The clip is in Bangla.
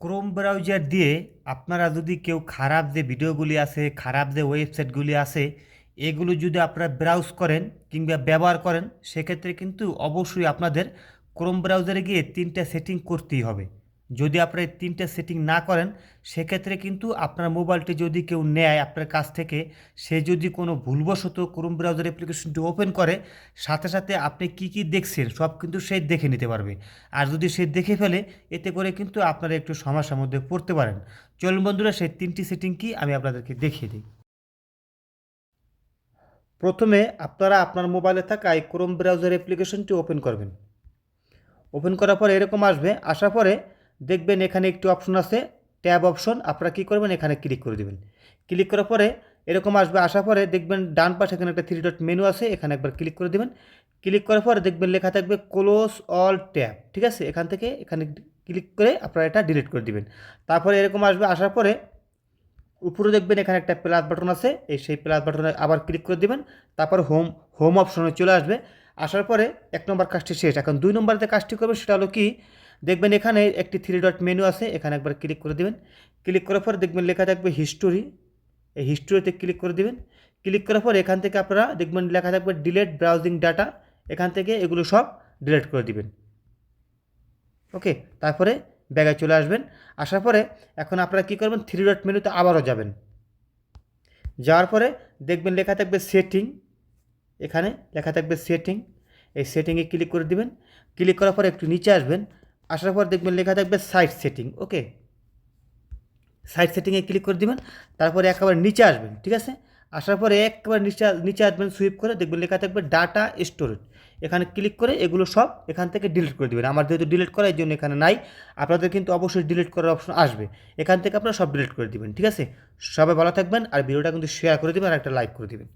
ক্রোম ব্রাউজার দিয়ে আপনারা যদি কেউ খারাপ যে ভিডিওগুলি আছে, খারাপ যে ওয়েবসাইটগুলি আছে, এগুলো যদি আপনারা ব্রাউজ করেন কিংবা ব্যবহার করেন, সেক্ষেত্রে কিন্তু অবশ্যই আপনাদের ক্রোম ব্রাউজারে গিয়ে 3টা সেটিং করতেই হবে। যদি আপনারা এই 3টা সেটিং না করেন, সেক্ষেত্রে কিন্তু আপনার মোবাইলটি যদি কেউ নেয় আপনার কাছ থেকে, সে যদি কোনো ভুলবশত ক্রোম ব্রাউজার অ্যাপ্লিকেশনটি ওপেন করে, সাথে সাথে আপনি কি কি দেখছেন সব কিন্তু সে দেখে নিতে পারবে। আর যদি সে দেখে ফেলে, এতে করে কিন্তু আপনারা একটু সমস্যার মধ্যে পড়তে পারেন। চলুন বন্ধুরা, সেই 3টি সেটিং কি আমি আপনাদেরকে দেখিয়ে দিই। প্রথমে আপনারা আপনার মোবাইলে থাকা এই ক্রোম ব্রাউজার অ্যাপ্লিকেশনটি ওপেন করবেন। ওপেন করার পরে এরকম আসবে, আসার পরে দেখবেন এখানে একটি অপশন আছে, ট্যাব অপশন। আপনারা কী করবেন, এখানে ক্লিক করে দেবেন। ক্লিক করার পরে এরকম আসবে, আসার পরে দেখবেন ডান পাশে এখানে একটা 3 ডট মেনু আছে, এখানে একবার ক্লিক করে দেবেন। ক্লিক করার পরে দেখবেন লেখা থাকবে ক্লোজ অল ট্যাব, ঠিক আছে। এখান থেকে এখানে ক্লিক করে আপনারা এটা ডিলিট করে দিবেন। তারপরে এরকম আসবে, আসার পরে উপরে দেখবেন এখানে একটা প্লাস বাটন আছে, সেই প্লাস বাটনে আবার ক্লিক করে দিবেন। তারপর হোম অপশনে চলে আসবে। আসার পরে 1 নম্বর কাজটি শেষ। এখন 2 নম্বরে যে কাজটি করবে সেটা হলো কি, দেখবেন এখানে একটি 3 ডট মেনু আছে, এখানে একবার ক্লিক করে দিবেন। ক্লিক করার পর দেখবেন লেখা থাকবে হিস্টোরি, এই হিস্টোরিতে ক্লিক করে দিবেন। ক্লিক করার পর এখান থেকে আপনারা দেখবেন লেখা থাকবে ডিলেট ব্রাউজিং ডাটা, এখান থেকে এগুলো সব ডিলিট করে দিবেন। ওকে, তারপরে ব্যাগে চলে আসবেন। আসার পরে এখন আপনারা কী করবেন, 3 ডট মেনুতে আবারও যাবেন। যাওয়ার পরে দেখবেন লেখা থাকবে সেটিং, এখানে লেখা থাকবে সেটিং, এই সেটিংয়ে ক্লিক করে দিবেন। ক্লিক করার পরে একটু নিচে আসবেন। আসার পর দেখবেন লেখা থাকবে সাইট সেটিং। ওকে, সাইট সেটিংয়ে ক্লিক করে দিবেন। তারপরে একেবারে নিচে আসবেন, ঠিক আছে। আসার পরে একবার নিচে নিচে আসবেন, সুইপ করে দেখবেন লেখা থাকবে ডাটা স্টোরেজ, এখানে ক্লিক করে এগুলো সব এখান থেকে ডিলিট করে দেবেন। আমার যেহেতু ডিলিট করার জন্য এখানে নাই, আপনাদের কিন্তু অবশ্যই ডিলিট করার অপশন আসবে, এখান থেকে আপনারা সব ডিলিট করে দেবেন, ঠিক আছে। সবাই ভালো থাকবেন, আর ভিডিওটা কিন্তু শেয়ার করে দেবেন আর একটা লাইক করে দেবেন।